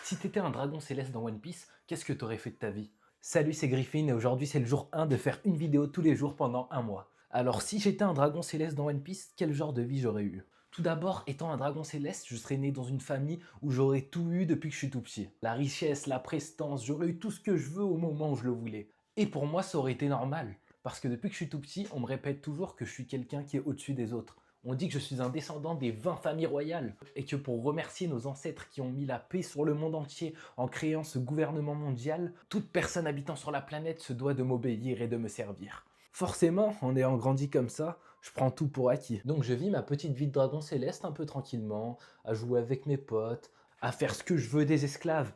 Si t'étais un dragon céleste dans One Piece, qu'est-ce que t'aurais fait de ta vie? Salut, c'est Griffin et aujourd'hui c'est le jour 1 de faire une vidéo tous les jours pendant un mois. Alors si j'étais un dragon céleste dans One Piece, quel genre de vie j'aurais eu? Tout d'abord, étant un dragon céleste, je serais né dans une famille où j'aurais tout eu depuis que je suis tout petit. La richesse, la prestance, j'aurais eu tout ce que je veux au moment où je le voulais. Et pour moi, ça aurait été normal. Parce que depuis que je suis tout petit, on me répète toujours que je suis quelqu'un qui est au-dessus des autres. On dit que je suis un descendant des 20 familles royales et que pour remercier nos ancêtres qui ont mis la paix sur le monde entier en créant ce gouvernement mondial, toute personne habitant sur la planète se doit de m'obéir et de me servir. Forcément, en ayant grandi comme ça, je prends tout pour acquis. Donc je vis ma petite vie de dragon céleste un peu tranquillement, à jouer avec mes potes, à faire ce que je veux des esclaves.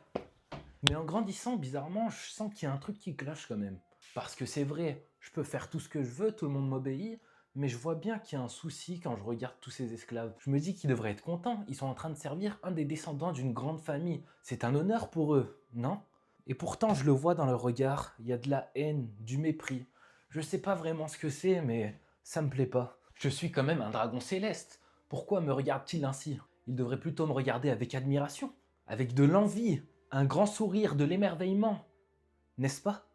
Mais en grandissant, bizarrement, je sens qu'il y a un truc qui cloche quand même. Parce que c'est vrai, je peux faire tout ce que je veux, tout le monde m'obéit, mais je vois bien qu'il y a un souci quand je regarde tous ces esclaves. Je me dis qu'ils devraient être contents, ils sont en train de servir un des descendants d'une grande famille. C'est un honneur pour eux, non? Et pourtant, je le vois dans leur regard, il y a de la haine, du mépris. Je sais pas vraiment ce que c'est, mais ça me plaît pas. Je suis quand même un dragon céleste. Pourquoi me regarde-t-il ainsi? Il devrait plutôt me regarder avec admiration, avec de l'envie, un grand sourire, de l'émerveillement. N'est-ce pas?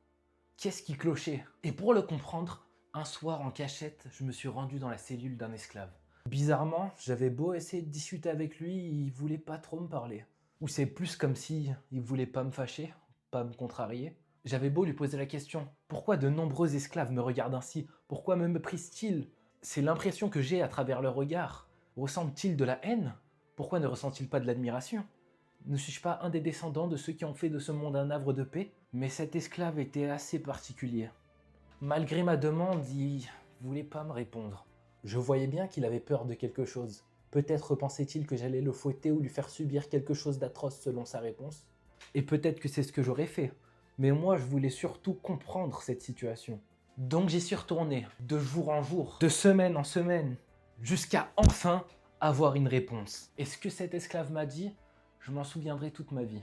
Qu'est-ce qui clochait? Et pour le comprendre, un soir en cachette, je me suis rendu dans la cellule d'un esclave. Bizarrement, j'avais beau essayer de discuter avec lui, il voulait pas trop me parler. Ou c'est plus comme si il voulait pas me fâcher, pas me contrarier. J'avais beau lui poser la question, pourquoi de nombreux esclaves me regardent ainsi? Pourquoi me méprisent-ils? C'est l'impression que j'ai à travers leur regard. Ressentent-ils de la haine? Pourquoi ne ressentent-ils pas de l'admiration? Ne suis-je pas un des descendants de ceux qui ont fait de ce monde un havre de paix? Mais cet esclave était assez particulier. Malgré ma demande, il voulait pas me répondre. Je voyais bien qu'il avait peur de quelque chose. Peut-être pensait-il que j'allais le fouetter ou lui faire subir quelque chose d'atroce selon sa réponse. Et peut-être que c'est ce que j'aurais fait. Mais moi, je voulais surtout comprendre cette situation. Donc j'y suis retourné, de jour en jour, de semaine en semaine, jusqu'à enfin avoir une réponse. Et ce que cet esclave m'a dit, je m'en souviendrai toute ma vie.